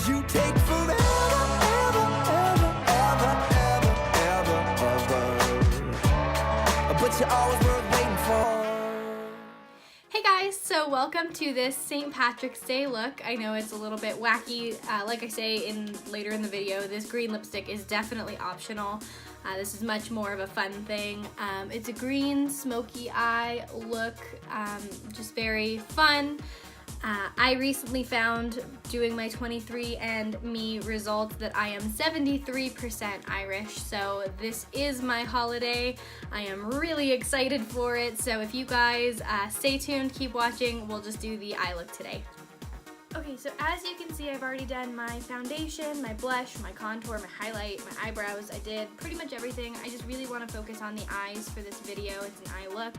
You take forever, ever, ever, ever, ever, ever, ever. But you're always worth waiting for. Hey guys, so welcome to this St. Patrick's Day look. I know it's a little bit wacky. Like I say later in the video, this green lipstick is definitely optional. This is much more of a fun thing. It's a green smoky eye look, just very fun. I recently found, doing my 23andMe results, that I am 73% Irish, so this is my holiday. I am really excited for it, so if you guys stay tuned, keep watching, we'll just do the eye look today. Okay, so as you can see, I've already done my foundation, my blush, my contour, my highlight, my eyebrows. I did pretty much everything. I just really want to focus on the eyes for this video. It's an eye look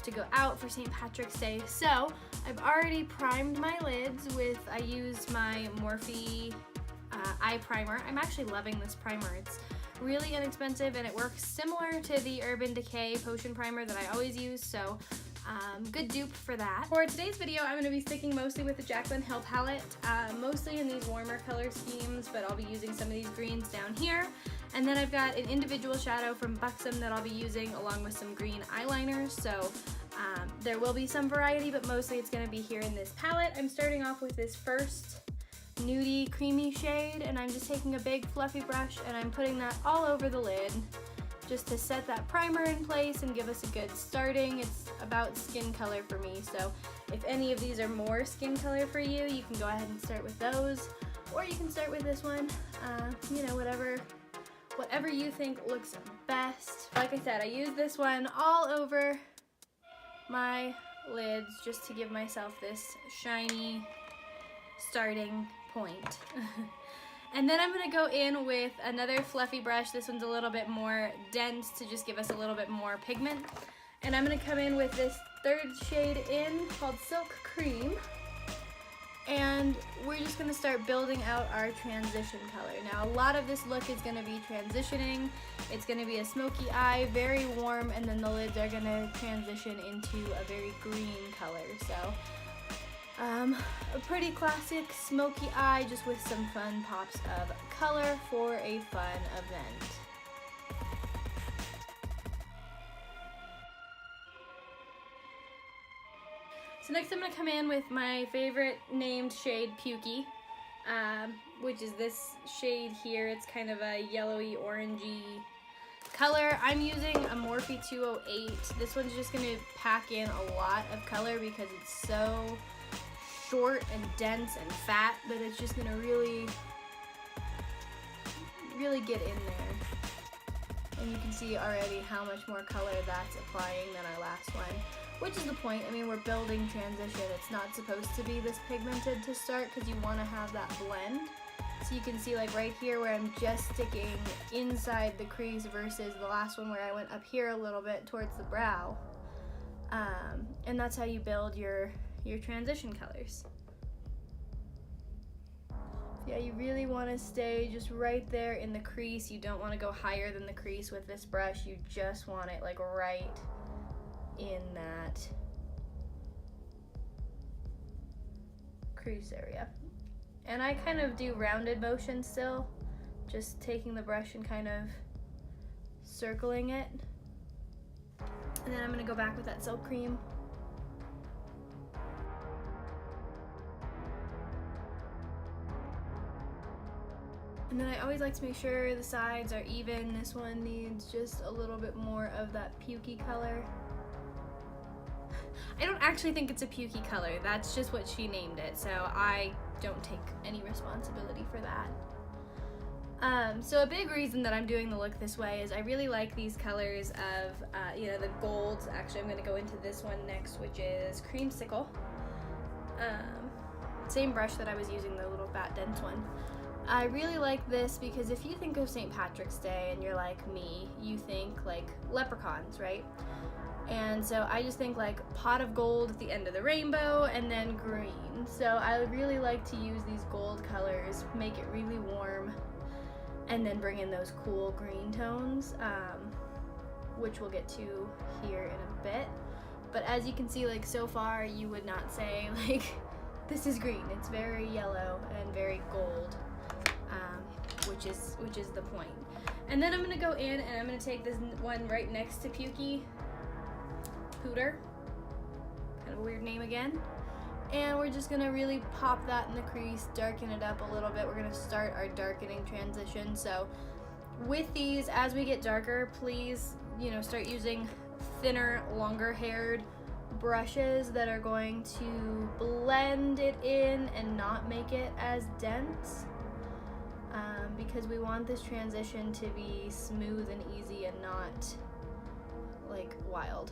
to go out for St. Patrick's Day. So I've already primed my lids with, I used my Morphe eye primer. I'm actually loving this primer. It's really inexpensive and it works similar to the Urban Decay Potion Primer that I always use, so good dupe for that. For today's video, I'm going to be sticking mostly with the Jaclyn Hill palette, mostly in these warmer color schemes, but I'll be using some of these greens down here. And then I've got an individual shadow from Buxom that I'll be using along with some green eyeliners, so there will be some variety, but mostly it's going to be here in this palette. I'm starting off with this first nudie creamy shade, and I'm just taking a big fluffy brush and I'm putting that all over the lid just to set that primer in place and give us a good starting. It's about skin color for me, so if any of these are more skin color for you, you can go ahead and start with those, or you can start with this one, you know, whatever you think looks best. Like I said, I use this one all over my lids just to give myself this shiny starting point. And then I'm going to go in with another fluffy brush. This one's a little bit more dense to just give us a little bit more pigment. And I'm going to come in with this third shade in called Silk Cream. And we're just going to start building out our transition color. Now, a lot of this look is going to be transitioning. It's going to be a smoky eye, very warm, and then the lids are going to transition into a very green color. So a pretty classic smoky eye, just with some fun pops of color for a fun event. So next I'm going to come in with my favorite named shade, Pukey, which is this shade here. It's kind of a yellowy, orangey color. I'm using a Morphe 208. This one's just going to pack in a lot of color because it's so short and dense and fat that it's just going to really get in there. And you can see already how much more color that's applying than our last one, which is the point. I mean, we're building transition. It's not supposed to be this pigmented to start because you want to have that blend. So you can see, like right here where I'm just sticking inside the crease versus the last one where I went up here a little bit towards the brow. And that's how you build your transition colors. Yeah, you really want to stay just right there in the crease. You don't want to go higher than the crease with this brush. You just want it like right in that crease area. And I kind of do rounded motion still, just taking the brush and kind of circling it. And then I'm going to go back with that Silk Cream. And then I always like to make sure the sides are even. This one needs just a little bit more of that pukey color. I don't actually think it's a pukey color. That's just what she named it, so I don't take any responsibility for that. So a big reason that I'm doing the look this way is I really like these colors of, you know, the golds. Actually, I'm going to go into this one next, which is Creamsicle. Same brush that I was using, the little fat dense one. I really like this because if you think of St. Patrick's Day and you're like me, you think like leprechauns, right? And so I just think like pot of gold at the end of the rainbow and then green. So I really like to use these gold colors, make it really warm, and then bring in those cool green tones, which we'll get to here in a bit. But as you can see, like so far, you would not say like this is green. It's very yellow and very gold. which is the point. And then I'm gonna go in and I'm gonna take this one right next to Pukey, Pooter, kind of a weird name again. And we're just gonna really pop that in the crease, darken it up a little bit. We're gonna start our darkening transition. So with these, as we get darker, please, start using thinner, longer haired brushes that are going to blend it in and not make it as dense. Because we want this transition to be smooth and easy and not like wild.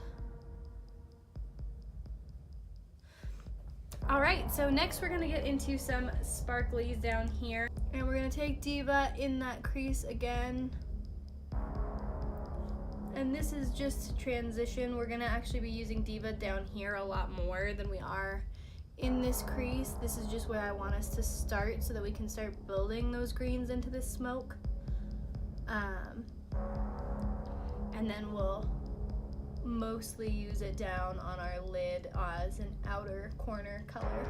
Alright, so next we're gonna get into some sparklies down here. And we're gonna take Diva in that crease again. And this is just transition. We're gonna actually be using Diva down here a lot more than we are in this crease. This is just where I want us to start so that we can start building those greens into the smoke. And then we'll mostly use it down on our lid as an outer corner color.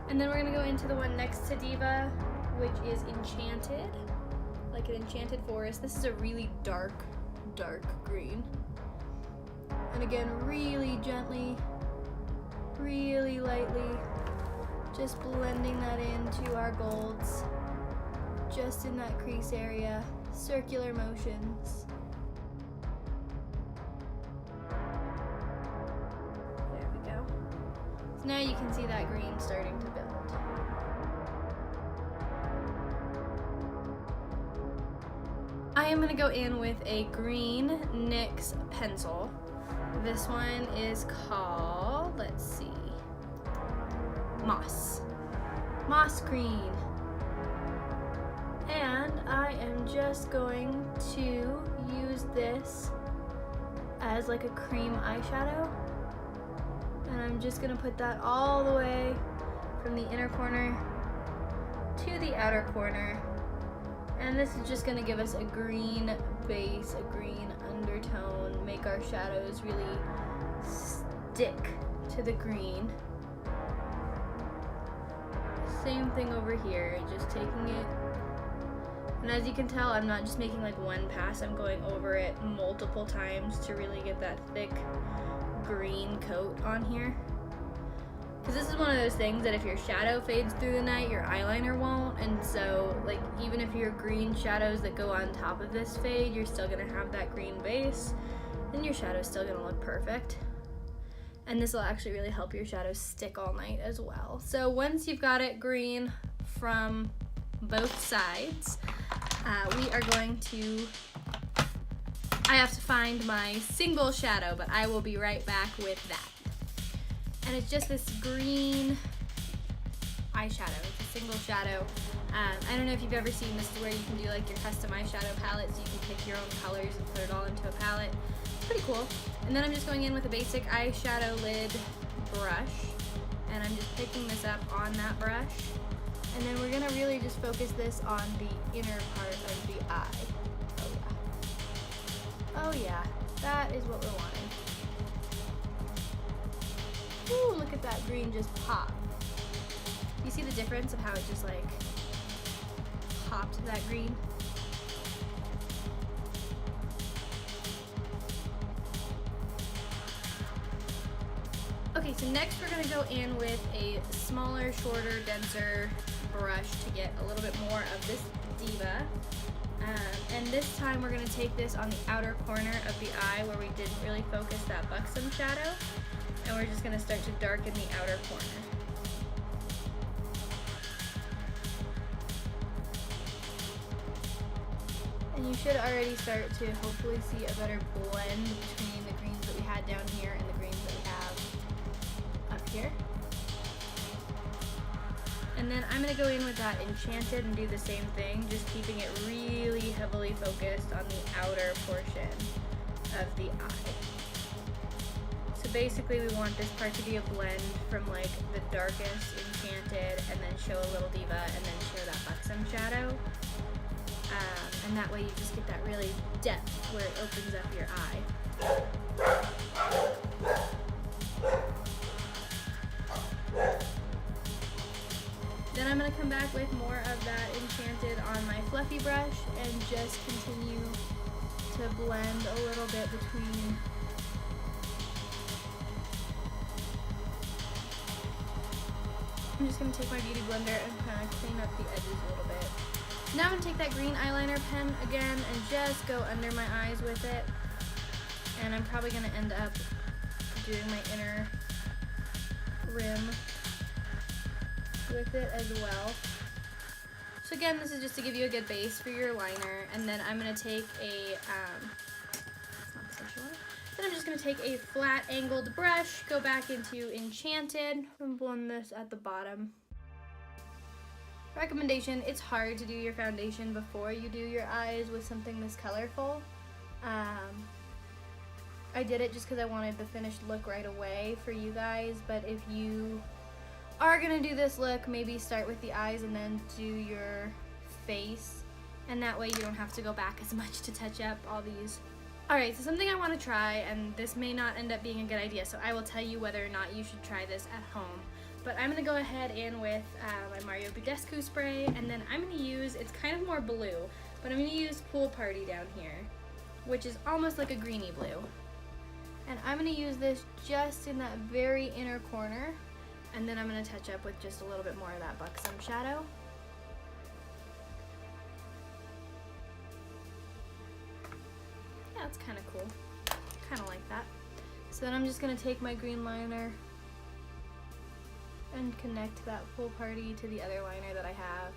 And then we're gonna go into the one next to Diva, which is Enchanted, like an enchanted forest. This is a really dark, dark green. And again, really gently, really lightly, just blending that into our golds, just in that crease area, circular motions. There we go. So now you can see that green starting to build. I am going to go in with a green NYX pencil. This one is called, let's see, Moss Green. And I am just going to use this as like a cream eyeshadow. And I'm just going to put that all the way from the inner corner to the outer corner. And this is just going to give us a green base, a green undertone, make our shadows really stick to the green. Same thing over here, just taking it. And as you can tell, I'm not just making like one pass, I'm going over it multiple times to really get that thick green coat on here. Because this is one of those things that if your shadow fades through the night, your eyeliner won't. And so, like, even if your green shadows that go on top of this fade, you're still gonna have that green base, and your shadow's still gonna look perfect. And this will actually really help your shadows stick all night as well. So once you've got it green from both sides, we are going to, I have to find my single shadow, but I will be right back with that. And it's just this green eyeshadow. It's a single shadow. I don't know if you've ever seen this, is where you can do like your custom eyeshadow palette, so you can pick your own colors and put it all into a palette. It's pretty cool. And then I'm just going in with a basic eyeshadow lid brush, and I'm just picking this up on that brush. And then we're gonna really just focus this on the inner part of the eye. Oh yeah. Oh yeah, that is what we're wanting. Ooh, look at that green just pop. You see the difference of how it just like popped that green? Okay, so next we're gonna go in with a smaller, shorter, denser brush to get a little bit more of this Diva. And this time we're gonna take this on the outer corner of the eye where we didn't really focus that buxom shadow. And we're just gonna start to darken the outer corner. And you should already start to hopefully see a better blend between the greens that we had down here and the greens that we have up here. And then I'm gonna go in with that Enchanted and do the same thing, just keeping it really heavily focused on the outer portion of the eye. So basically we want this part to be a blend from like the darkest Enchanted and then show a little Diva and then show that buxom shadow. And that way you just get that really depth where it opens up your eye. Then I'm going to come back with more of that Enchanted on my fluffy brush and just continue to blend a little bit between I'm just going to take my Beauty Blender and kind of clean up the edges a little bit. Now I'm going to take that green eyeliner pen again and just go under my eyes with it. And I'm probably going to end up doing my inner rim with it as well. So again, this is just to give you a good base for your liner. And then I'm going to take a, then I'm just going to take a flat angled brush, go back into Enchanted, and blend this at the bottom. Recommendation, it's hard to do your foundation before you do your eyes with something this colorful. I did it just because I wanted the finished look right away for you guys, but if you are going to do this look, maybe start with the eyes and then do your face, and that way you don't have to go back as much to touch up all these. Alright, so something I want to try, and this may not end up being a good idea, so I will tell you whether or not you should try this at home. But I'm going to go ahead in with my Mario Badescu spray, and then I'm going to use, it's kind of more blue, but I'm going to use Pool Party down here, which is almost like a greeny blue. And I'm going to use this just in that very inner corner, and then I'm going to touch up with just a little bit more of that Buxom shadow. Yeah, it's kind of cool. Kind of like that. So then I'm just going to take my green liner and connect that Pool Party to the other liner that I have.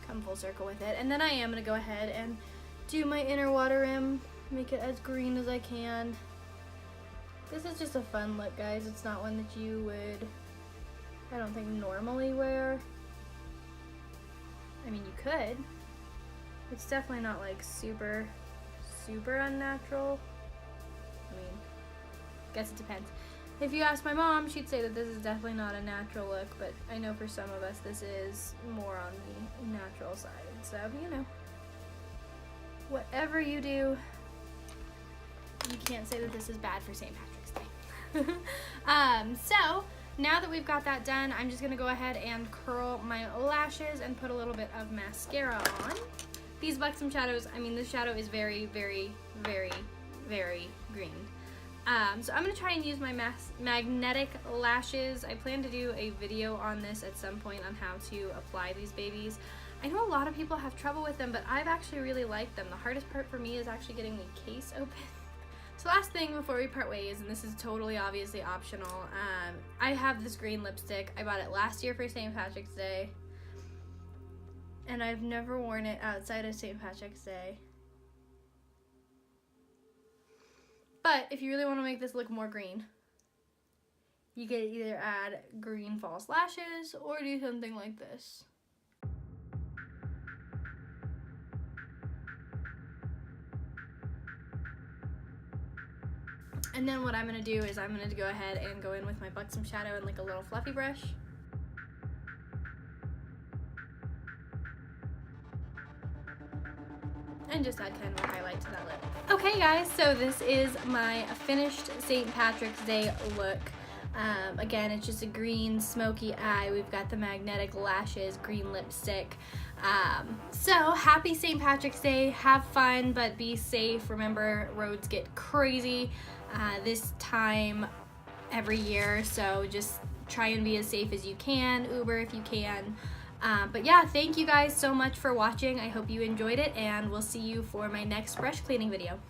Come full circle with it. And then I am going to go ahead and do my inner water rim, make it as green as I can. This is just a fun look, guys. It's not one that you would, I don't think, normally wear. I mean, you could. It's definitely not like super unnatural. I mean, guess it depends. If you ask my mom, she'd say that this is definitely not a natural look, but I know for some of us this is more on the natural side. So, you know, whatever you do, you can't say that this is bad for St. Patrick's Day. So now that we've got that done, I'm just gonna go ahead and curl my lashes and put a little bit of mascara on. These Buxom shadows, I mean, this shadow is very, very, very, very green. So I'm gonna try and use my magnetic lashes. I plan to do a video on this at some point on how to apply these babies. I know a lot of people have trouble with them, but I've actually really liked them. The hardest part for me is actually getting the case open. So last thing before we part ways, and this is totally obviously optional, I have this green lipstick. I bought it last year for St. Patrick's Day, and I've never worn it outside of St. Patrick's Day. But if you really want to make this look more green, you could either add green false lashes or do something like this. And then what I'm going to do is I'm going to go ahead and go in with my Buxom shadow and like a little fluffy brush. And just add kind of a highlight to that lip. Okay guys, so this is my finished St. Patrick's Day look. Again, it's just a green smoky eye. We've got the magnetic lashes, green lipstick. So happy St. Patrick's Day. Have fun, but be safe. Remember, roads get crazy this time every year, so just try and be as safe as you can. Uber if you can. But yeah, thank you guys so much for watching. I hope you enjoyed it, and we'll see you for my next brush cleaning video.